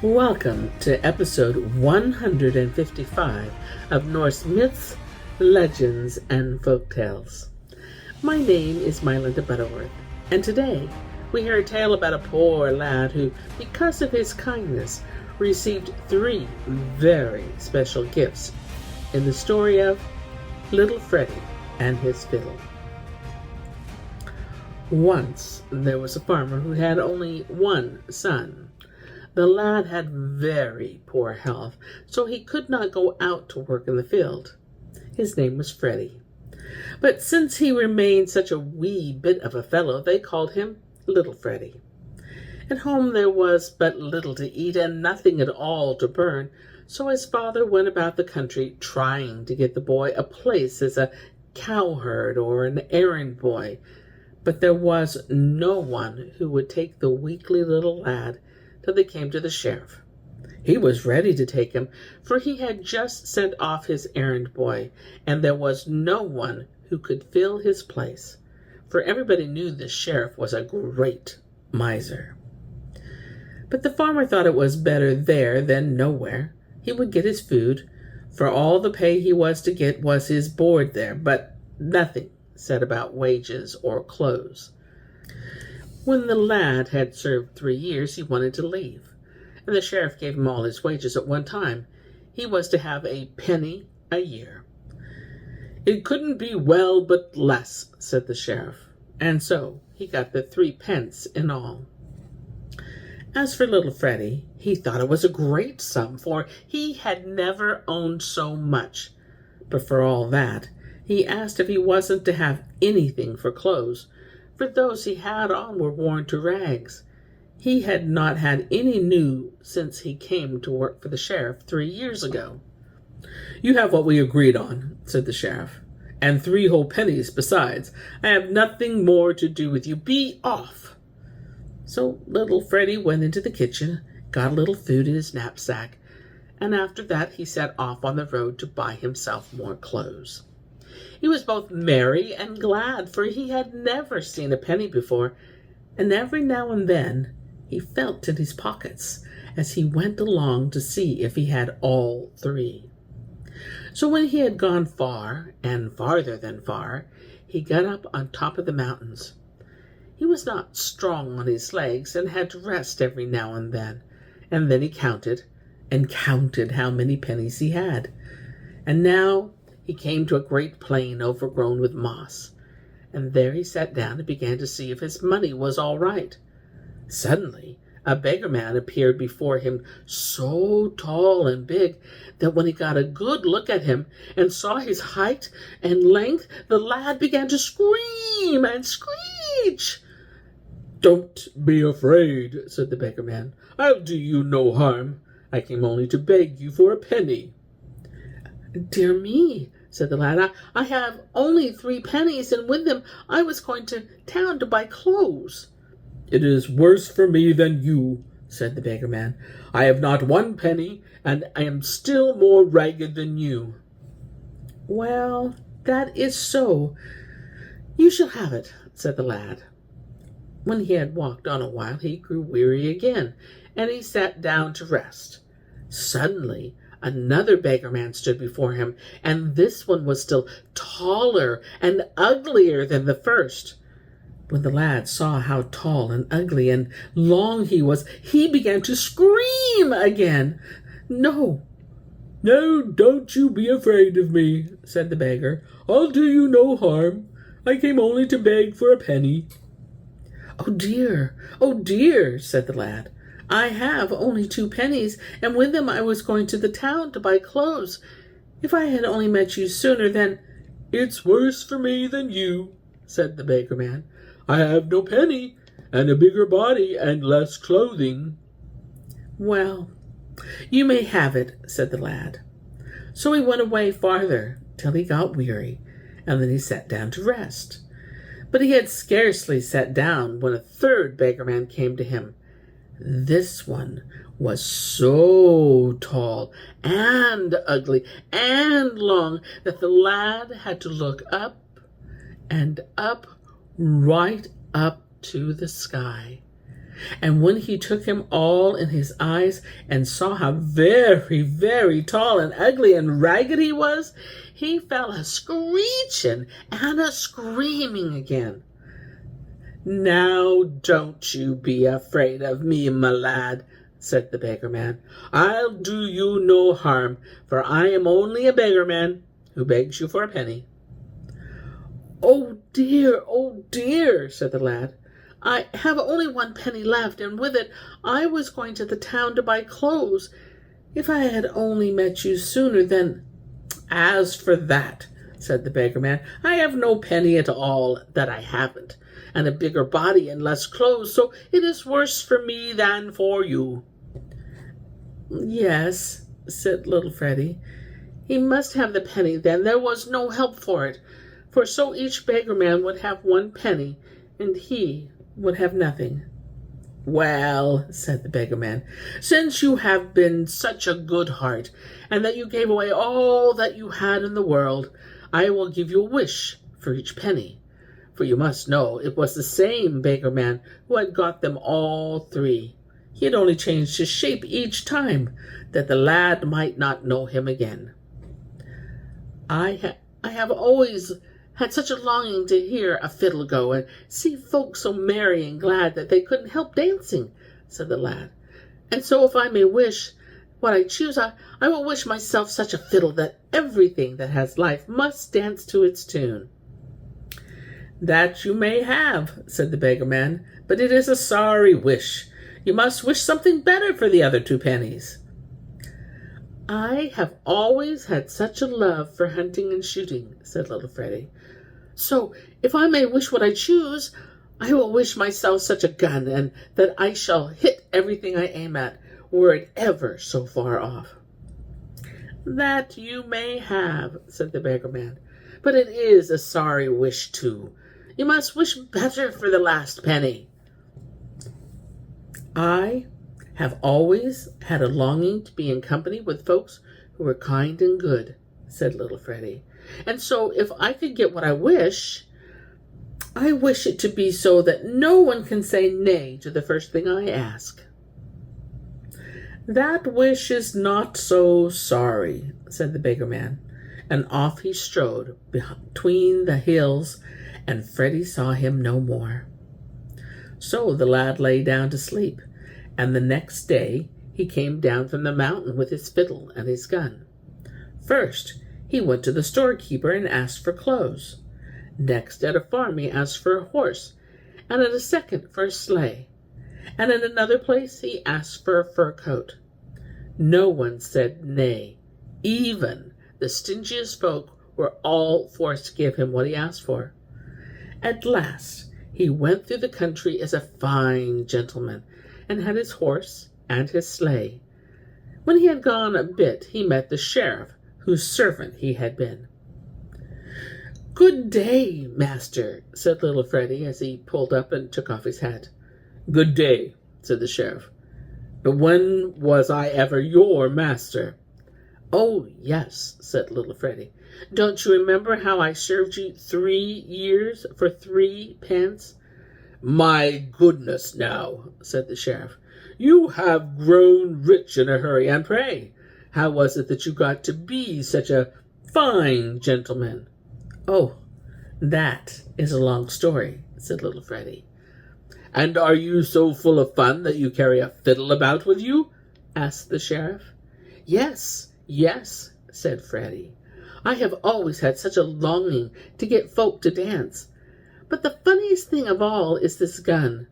Welcome to episode 155 of Norse Myths, Legends, and Folktales. My name is MyLinda Butterworth, and today we hear a tale about a poor lad who, because of his kindness, received 3 very special gifts in the story of Little Freddy and His Fiddle. Once there was a farmer who had only one son. The lad had very poor health, so he could not go out to work in the field. His name was Freddy. But since he remained such a wee bit of a fellow, they called him Little Freddy. At home there was but little to eat and nothing at all to burn, so his father went about the country trying to get the boy a place as a cowherd or an errand boy. But there was no one who would take the weakly little lad till they came to the sheriff. He was ready to take him, for he had just sent off his errand boy, and there was no one who could fill his place, for everybody knew the sheriff was a great miser. But the farmer thought it was better there than nowhere. He would get his food, for all the pay he was to get was his board there, but nothing said about wages or clothes. When the lad had served 3 years, he wanted to leave, and the sheriff gave him all his wages at one time. He was to have a penny a year. It couldn't be well but less, said the sheriff, and so he got the 3 pence in all. As for little Freddy, he thought it was a great sum, for he had never owned so much. But for all that, he asked if he wasn't to have anything for clothes, for those he had on were worn to rags. He had not had any new since he came to work for the sheriff 3 years ago. "You have what we agreed on," said the sheriff, "and 3 whole pennies besides. I have nothing more to do with you. Be off." So little Freddy went into the kitchen, got a little food in his knapsack, and after that he set off on the road to buy himself more clothes. He was both merry and glad, for he had never seen a penny before, and every now and then he felt in his pockets as he went along to see if he had all 3. So when he had gone far, and farther than far, he got up on top of the mountains. He was not strong on his legs, and had to rest every now and then he counted, and counted how many pennies he had. And now he came to a great plain overgrown with moss, and there he sat down and began to see if his money was all right. Suddenly a beggar man appeared before him, so tall and big that when he got a good look at him and saw his height and length, the lad began to scream and screech. "Don't be afraid," said the beggar man. "I'll do you no harm. I came only to beg you for a penny." "Dear me," said the lad, I have only 3 pennies, and with them I was going to town to buy clothes." "It is worse for me than you," said the beggar man. "I have not 1 penny, and I am still more ragged than you." "Well, that is so. You shall have it," said the lad. When he had walked on a while, he grew weary again, and he sat down to rest. Suddenly another beggar man stood before him, and this one was still taller and uglier than the first. When the lad saw how tall and ugly and long he was, he began to scream again. "No, no, don't you be afraid of me," said the beggar. "I'll do you no harm. I came only to beg for a penny." Oh dear," said the lad. "I have only 2 pennies, and with them I was going to the town to buy clothes. If I had only met you sooner, then—" "It's worse for me than you," said the beggar man. "I have no penny, and a bigger body, and less clothing." "Well, you may have it," said the lad. So he went away farther till he got weary, and then he sat down to rest. But he had scarcely sat down when a 3rd beggar man came to him. This one was so tall and ugly and long that the lad had to look up and up, right up to the sky. And when he took him all in his eyes and saw how very, very tall and ugly and ragged he was, he fell a screeching and a screaming again. "Now don't you be afraid of me, my lad," said the beggar man. "I'll do you no harm, for I am only a beggar man who begs you for a penny." Oh dear," said the lad. "I have only 1 penny left, and with it I was going to the town to buy clothes. If I had only met you sooner, then—" "As for that," said the beggar man, "I have no penny at all that I haven't, and a bigger body and less clothes, so it is worse for me than for you." "Yes," said little Freddy. He must have the penny then. There was no help for it, for so each beggar man would have 1 penny, and he would have nothing. "Well," said the beggar man, "since you have been such a good heart, and that you gave away all that you had in the world, I will give you a wish for each penny. For you must know it was the same beggar man who had got them all 3. He had only changed his shape each time, that the lad might not know him again." I have always had such a longing to hear a fiddle go, and see folks so merry and glad that they couldn't help dancing," said the lad. "And so if I may wish what I choose, I will wish myself such a fiddle that everything that has life must dance to its tune." "That you may have," said the beggar man, "but it is a sorry wish. You must wish something better for the other 2 pennies." "I have always had such a love for hunting and shooting," said little Freddy. "So if I may wish what I choose, I will wish myself such a gun, and that I shall hit everything I aim at, were it ever so far off." "That you may have," said the beggar man, "but it is a sorry wish too. You must wish better for the last penny." "I have always had a longing to be in company with folks who were kind and good," said little Freddy. "And so if I could get what I wish it to be so that no one can say nay to the first thing I ask." "That wish is not so sorry," said the beggar man, and off he strode between the hills, and Freddy saw him no more. So the lad lay down to sleep, and the next day he came down from the mountain with his fiddle and his gun. First he went to the storekeeper and asked for clothes. Next at a farm he asked for a horse, and at a second for a sleigh, and at another place he asked for a fur coat. No one said nay. Even the stingiest folk were all forced to give him what he asked for. At last he went through the country as a fine gentleman, and had his horse and his sleigh. When he had gone a bit, he met the sheriff, whose servant he had been. "Good day, master," said little Freddy, as he pulled up and took off his hat. "Good day," said the sheriff. "But when was I ever your master?" "Oh, yes," said little Freddy. "Don't you remember how I served you 3 years for 3 pence?" "My goodness, now," said the sheriff. "You have grown rich in a hurry, and pray, how was it that you got to be such a fine gentleman?" "Oh, that is a long story," said little Freddy. "And are you so full of fun that you carry a fiddle about with you?" asked the sheriff. Yes, said Freddy. "I have always had such a longing to get folk to dance. But the funniest thing of all is this gun,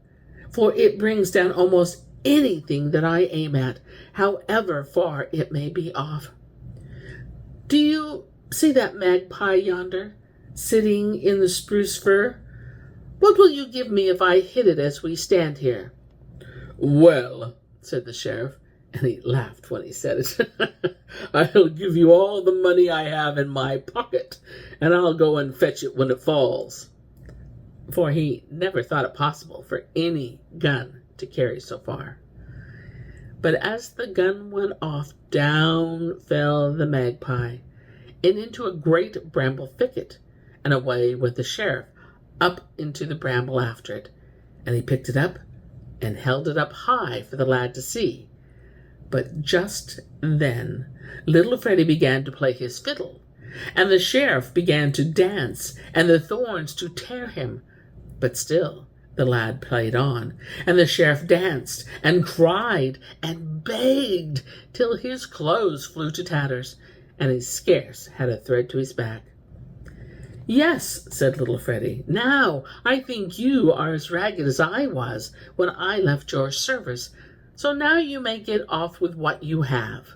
for it brings down almost anything that I aim at, however far it may be off. Do you see that magpie yonder, sitting in the spruce fir? What will you give me if I hit it as we stand here?" "Well," said the sheriff, and he laughed when he said it, "I'll give you all the money I have in my pocket, and I'll go and fetch it when it falls." For he never thought it possible for any gun to carry so far. But as the gun went off, down fell the magpie, and into a great bramble thicket, and away went the sheriff up into the bramble after it, and he picked it up and held it up high for the lad to see. But just then little Freddy began to play his fiddle, and the sheriff began to dance, and the thorns to tear him. But still the lad played on, and the sheriff danced and cried and begged till his clothes flew to tatters, and he scarce had a thread to his back. "Yes," said little Freddy, "now I think you are as ragged as I was when I left your service, so now you may get off with what you have."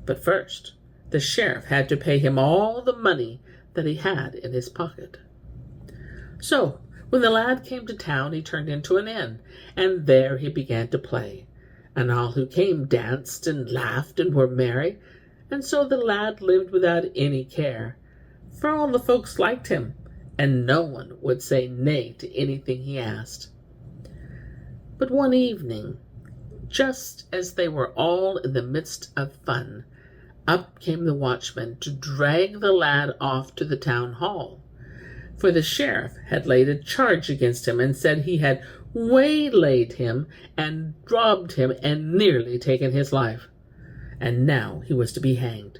But first the sheriff had to pay him all the money that he had in his pocket. So when the lad came to town, he turned into an inn, and there he began to play, and all who came danced and laughed and were merry, and so the lad lived without any care, for all the folks liked him, and no one would say nay to anything he asked. But one evening, just as they were all in the midst of fun, up came the watchman to drag the lad off to the town hall. For the sheriff had laid a charge against him and said he had waylaid him and robbed him and nearly taken his life. And now he was to be hanged.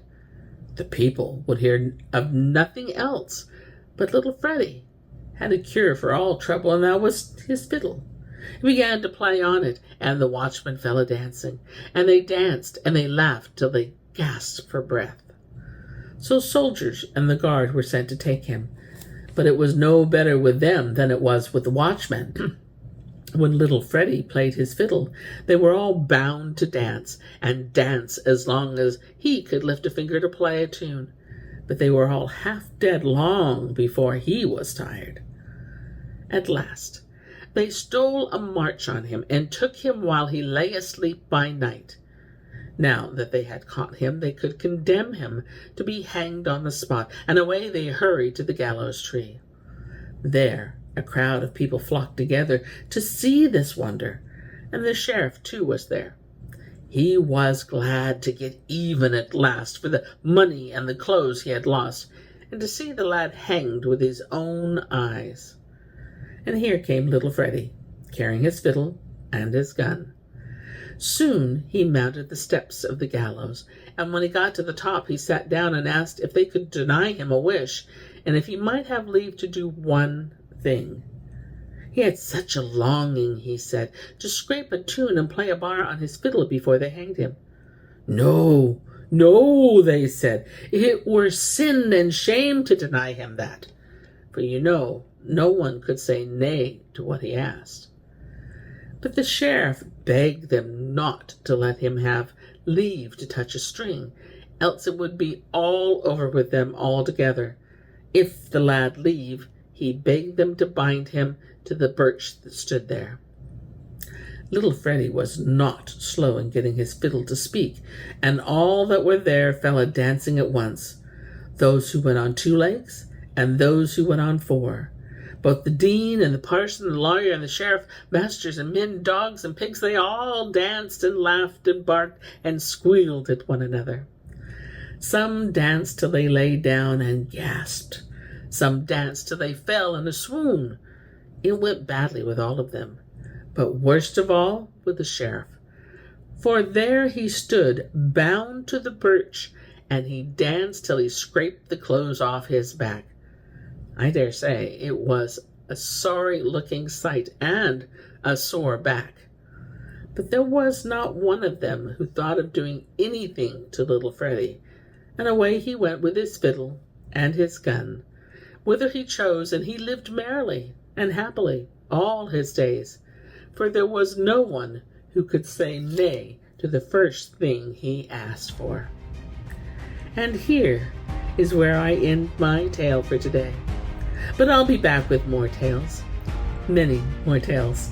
The people would hear of nothing else, but little Freddy had a cure for all trouble, and that was his fiddle. He began to play on it, and the watchmen fell a-dancing, and they danced and they laughed till they gasped for breath. So soldiers and the guard were sent to take him, but it was no better with them than it was with the watchmen. When little Freddy played his fiddle, they were all bound to dance, and dance as long as he could lift a finger to play a tune. But they were all half dead long before he was tired. At last they stole a march on him and took him while he lay asleep by night. Now that they had caught him, they could condemn him to be hanged on the spot, and away they hurried to the gallows tree. There a crowd of people flocked together to see this wonder, and the sheriff too was there. He was glad to get even at last for the money and the clothes he had lost, and to see the lad hanged with his own eyes. And here came little Freddy, carrying his fiddle and his gun. Soon he mounted the steps of the gallows, and when he got to the top he sat down and asked if they could deny him a wish, and if he might have leave to do one thing. He had such a longing, he said, to scrape a tune and play a bar on his fiddle before they hanged him. No, no, they said, it were sin and shame to deny him that, for you know no one could say nay to what he asked. But the sheriff begged them not to let him have leave to touch a string, else it would be all over with them altogether. If the lad leave, he begged them to bind him to the birch that stood there. Little Freddy was not slow in getting his fiddle to speak, and all that were there fell a-dancing at once, those who went on 2 legs and those who went on 4. Both the dean and the parson, the lawyer and the sheriff, masters and men, dogs and pigs, they all danced and laughed and barked and squealed at one another. Some danced till they lay down and gasped. Some danced till they fell in a swoon. It went badly with all of them, but worst of all with the sheriff. For there he stood, bound to the birch, and he danced till he scraped the clothes off his back. I dare say it was a sorry-looking sight and a sore back. But there was not one of them who thought of doing anything to little Freddy, and away he went with his fiddle and his gun, whither he chose, and he lived merrily and happily all his days, for there was no one who could say nay to the first thing he asked for. And here is where I end my tale for today. But I'll be back with more tales, many more tales.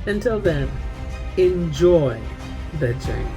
Until then, enjoy the journey.